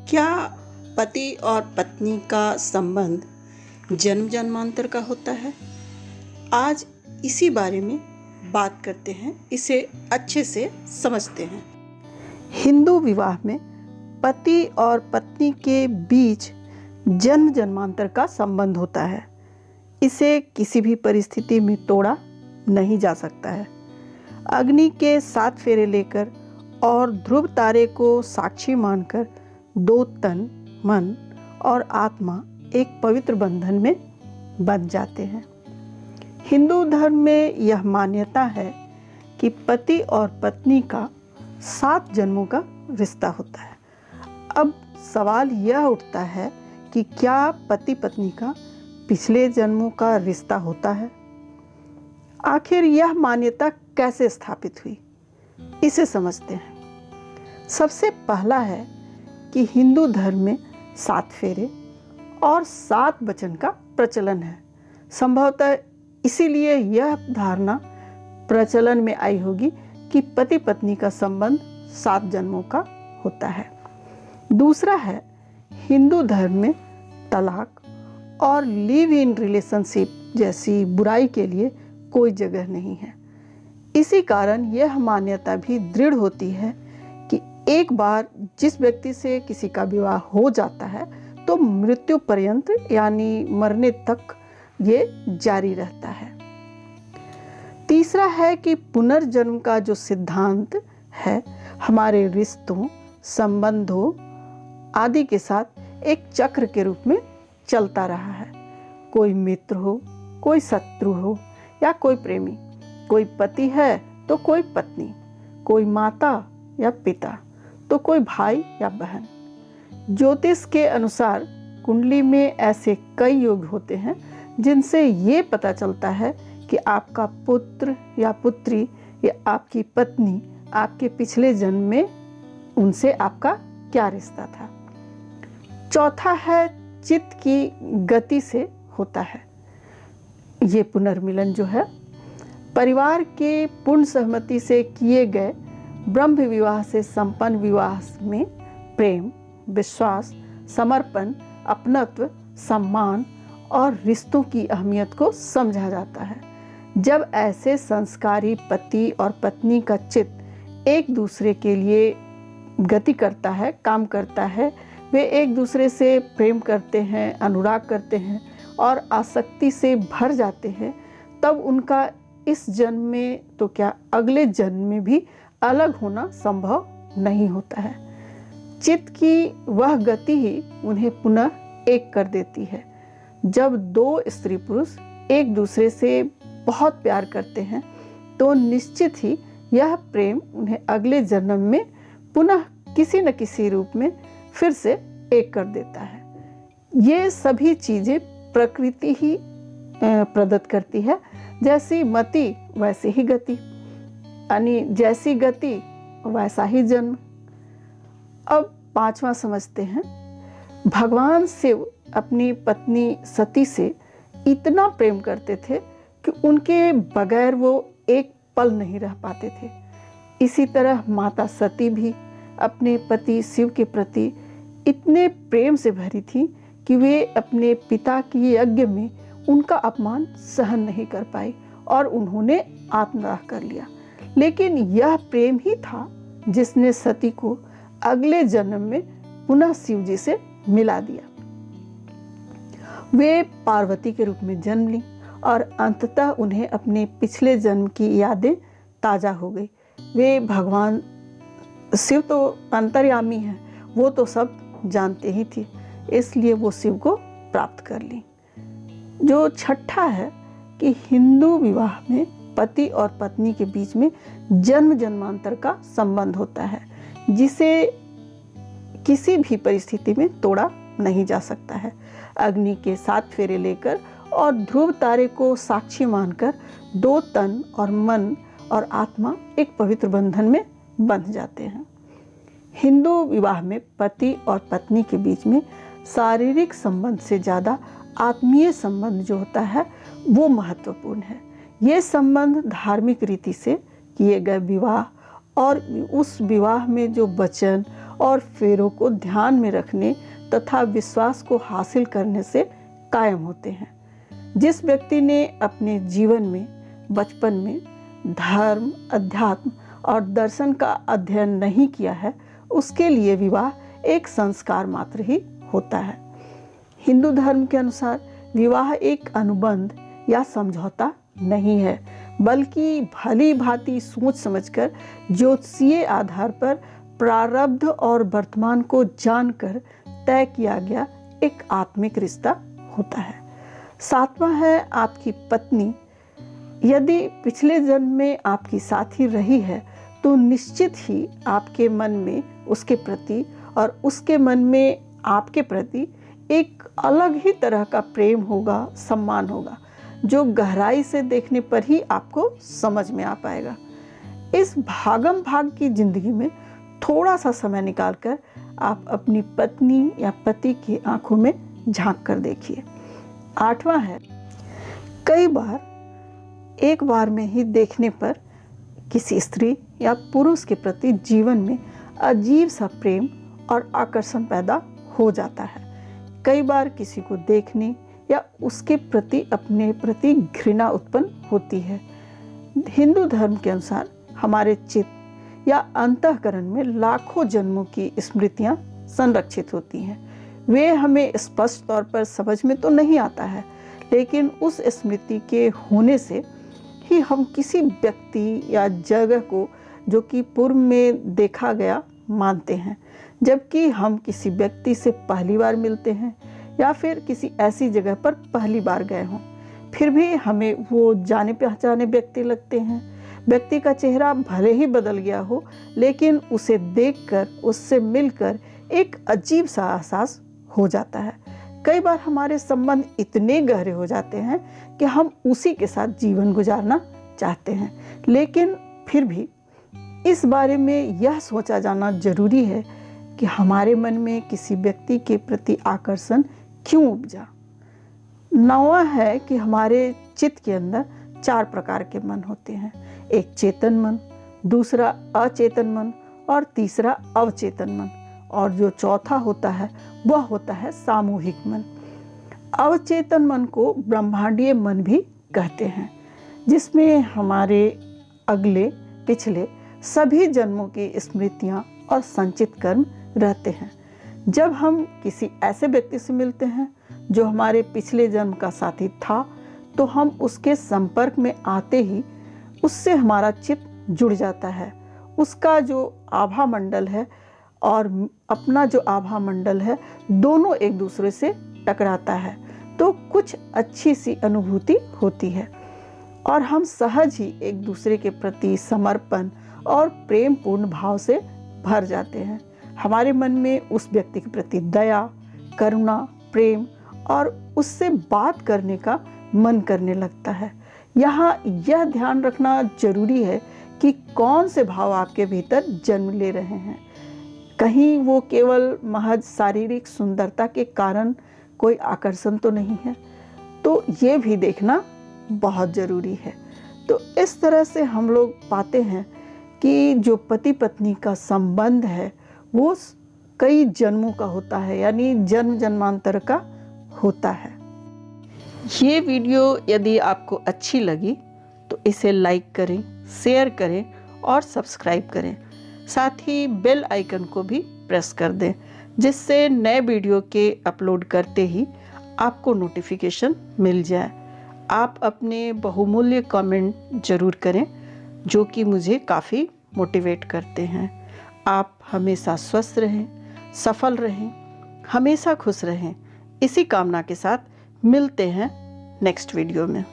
क्या पति और पत्नी का संबंध जन्म जन्मांतर का होता है? आज इसी बारे में बात करते हैं, इसे अच्छे से समझते हैं। हिंदू विवाह में पति और पत्नी के बीच जन्म जन्मांतर का संबंध होता है। इसे किसी भी परिस्थिति में तोड़ा नहीं जा सकता है। अग्नि के 7 फेरे लेकर और ध्रुव तारे को साक्षी मानकर 2 तन, मन और आत्मा एक पवित्र बंधन में बंध जाते हैं। हिंदू धर्म में यह मान्यता है कि पति और पत्नी का 7 जन्मों का रिश्ता होता है। अब सवाल यह उठता है कि क्या पति पत्नी का पिछले जन्मों का रिश्ता होता है? आखिर यह मान्यता कैसे स्थापित हुई, इसे समझते हैं। सबसे पहला है कि हिंदू धर्म में 7 फेरे और 7 वचन का प्रचलन है। संभवतः इसीलिए यह धारणा प्रचलन में आई होगी कि पति पत्नी का संबंध 7 जन्मों का होता है। दूसरा है, हिंदू धर्म में तलाक और लिव इन रिलेशनशिप जैसी बुराई के लिए कोई जगह नहीं है। इसी कारण यह मान्यता भी दृढ़ होती है कि एक बार जिस व्यक्ति से किसी का विवाह हो जाता है तो मृत्यु पर्यंत यानी मरने तक ये जारी रहता है। तीसरा है कि पुनर्जन्म का जो सिद्धांत है हमारे रिश्तों, संबंधों आदि के साथ एक चक्र के रूप में चलता रहा है। कोई मित्र हो, कोई शत्रु हो या कोई प्रेमी, कोई पति है तो कोई पत्नी, कोई माता या पिता तो कोई भाई या बहन। ज्योतिष के अनुसार कुंडली में ऐसे कई योग होते हैं जिनसे ये पता चलता है कि आपका पुत्र या पुत्री या आपकी पत्नी आपके पिछले जन्म में उनसे आपका क्या रिश्ता था। चौथा है, चित्त की गति से होता है। ये पुनर्मिलन जो है परिवार के पूर्ण सहमति से किए गए ब्रह्म विवाह से संपन्न विवाह में प्रेम, विश्वास, समर्पण, अपनत्व, सम्मान और रिश्तों की अहमियत को समझा जाता है। जब ऐसे संस्कारी पति और पत्नी का चित्त एक दूसरे के लिए गति करता है, काम करता है, वे एक दूसरे से प्रेम करते हैं, अनुराग करते हैं और आसक्ति से भर जाते हैं, तब उनका इस जन्म में तो क्या अगले जन्म में भी अलग होना संभव नहीं होता है। चित्त की वह गति ही उन्हें पुनः एक कर देती है। जब 2 स्त्री पुरुष एक दूसरे से बहुत प्यार करते हैं तो निश्चित ही यह प्रेम उन्हें अगले जन्म में पुनः किसी न किसी रूप में फिर से एक कर देता है। ये सभी चीज़ें प्रकृति ही प्रदत्त करती है। जैसी मति वैसी ही गति, यानी जैसी गति वैसा ही जन्म। अब 5वां समझते हैं। भगवान शिव अपनी पत्नी सती से इतना प्रेम करते थे कि उनके बगैर वो एक पल नहीं रह पाते थे। इसी तरह माता सती भी अपने पति शिव के प्रति इतने प्रेम से भरी थी कि वे अपने पिता के यज्ञ में उनका अपमान सहन नहीं कर पाई और उन्होंने आत्मदाह कर लिया। लेकिन यह प्रेम ही था जिसने सती को अगले जन्म में पुनः शिव जी से मिला दिया। वे पार्वती के रूप में जन्म ली और अंततः उन्हें अपने पिछले जन्म की यादें ताजा हो गई। वे भगवान शिव तो अंतर्यामी हैं, वो तो सब जानते ही थी, इसलिए वो शिव को प्राप्त कर ली। जो छठा है कि हिंदू विवाह में पति और पत्नी के बीच में जन्म जन्मांतर का संबंध होता है, जिसे किसी भी परिस्थिति में तोड़ा नहीं जा सकता है। अग्नि के 7 फेरे लेकर और ध्रुव तारे को साक्षी मानकर 2 तन और मन और आत्मा एक पवित्र बंधन में बंध जाते हैं। हिंदू विवाह में पति और पत्नी के बीच में शारीरिक संबंध से ज़्यादा आत्मीय संबंध जो होता है वो महत्वपूर्ण है। ये संबंध धार्मिक रीति से किए गए विवाह और उस विवाह में जो वचन और फेरों को ध्यान में रखने तथा विश्वास को हासिल करने से कायम होते हैं। जिस व्यक्ति ने अपने जीवन में बचपन में धर्म, अध्यात्म और दर्शन का अध्ययन नहीं किया है, उसके लिए विवाह एक संस्कार मात्र ही होता है। हिंदू धर्म के अनुसार विवाह एक अनुबंध या समझौता नहीं है, बल्कि भली भांति सोच समझकर ज्योतिषीय आधार पर प्रारब्ध और वर्तमान को जानकर तय किया गया एक आत्मिक रिश्ता होता है। सातवां है आपकी पत्नी। यदि पिछले जन्म में आपकी साथी रही है तो निश्चित ही आपके मन में उसके प्रति और उसके मन में आपके प्रति एक अलग ही तरह का प्रेम होगा, सम्मान होगा, जो गहराई से देखने पर ही आपको समझ में आ पाएगा। इस भागम भाग की जिंदगी में थोड़ा सा समय निकालकर आप अपनी पत्नी या पति की आंखों में झांक कर देखिए। आठवां है, कई बार एक बार में ही देखने पर किसी स्त्री या पुरुष के प्रति जीवन में अजीब सा प्रेम और आकर्षण पैदा हो जाता है। कई बार किसी को देखने या उसके प्रति अपने प्रति घृणा उत्पन्न होती है। हिंदू धर्म के अनुसार हमारे चित्त या अंतःकरण में लाखों जन्मों की स्मृतियां संरक्षित होती हैं। वे हमें स्पष्ट तौर पर समझ में तो नहीं आता है, लेकिन उस स्मृति के होने से ही हम किसी व्यक्ति या जगह को जो कि पूर्व में देखा गया मानते हैं, जबकि हम किसी व्यक्ति से पहली बार मिलते हैं या फिर किसी ऐसी जगह पर पहली बार गए हों, फिर भी हमें वो जाने पहचाने व्यक्ति लगते हैं। व्यक्ति का चेहरा भले ही बदल गया हो, लेकिन उसे देखकर, उससे मिलकर एक अजीब सा एहसास हो जाता है। कई बार हमारे संबंध इतने गहरे हो जाते हैं कि हम उसी के साथ जीवन गुजारना चाहते हैं, लेकिन फिर भी इस बारे में यह सोचा जाना जरूरी है कि हमारे मन में किसी व्यक्ति के प्रति आकर्षण क्यों उपजा। नौवां है कि हमारे चित्त के अंदर 4 प्रकार के मन होते हैं। एक चेतन मन, दूसरा अचेतन मन और तीसरा अवचेतन मन, और जो चौथा होता है वह होता है सामूहिक मन। अवचेतन मन को ब्रह्मांडीय मन भी कहते हैं, जिसमें हमारे अगले पिछले सभी जन्मों की स्मृतियां और संचित कर्म रहते हैं। जब हम किसी ऐसे व्यक्ति से मिलते हैं जो हमारे पिछले जन्म का साथी था, तो हम उसके संपर्क में आते ही उससे हमारा चित्त जुड़ जाता है। उसका जो आभा मंडल है और अपना जो आभा मंडल है, दोनों एक दूसरे से टकराता है, तो कुछ अच्छी सी अनुभूति होती है और हम सहज ही एक दूसरे के प्रति समर्पण और प्रेम पूर्ण भाव से भर जाते हैं। हमारे मन में उस व्यक्ति के प्रति दया, करुणा, प्रेम और उससे बात करने का मन करने लगता है। यहाँ यह ध्यान रखना जरूरी है कि कौन से भाव आपके भीतर जन्म ले रहे हैं। कहीं वो केवल महज शारीरिक सुंदरता के कारण कोई आकर्षण तो नहीं है, तो ये भी देखना बहुत ज़रूरी है। तो इस तरह से हम लोग पाते हैं कि जो पति पत्नी का संबंध है वो कई जन्मों का होता है, यानी जन्म जन्मांतर का होता है। ये वीडियो यदि आपको अच्छी लगी तो इसे लाइक करें, शेयर करें और सब्सक्राइब करें। साथ ही बेल आइकन को भी प्रेस कर दें, जिससे नए वीडियो के अपलोड करते ही आपको नोटिफिकेशन मिल जाए। आप अपने बहुमूल्य कमेंट ज़रूर करें, जो कि मुझे काफ़ी मोटिवेट करते हैं। आप हमेशा स्वस्थ रहें, सफल रहें, हमेशा खुश रहें। इसी कामना के साथ मिलते हैं नेक्स्ट वीडियो में।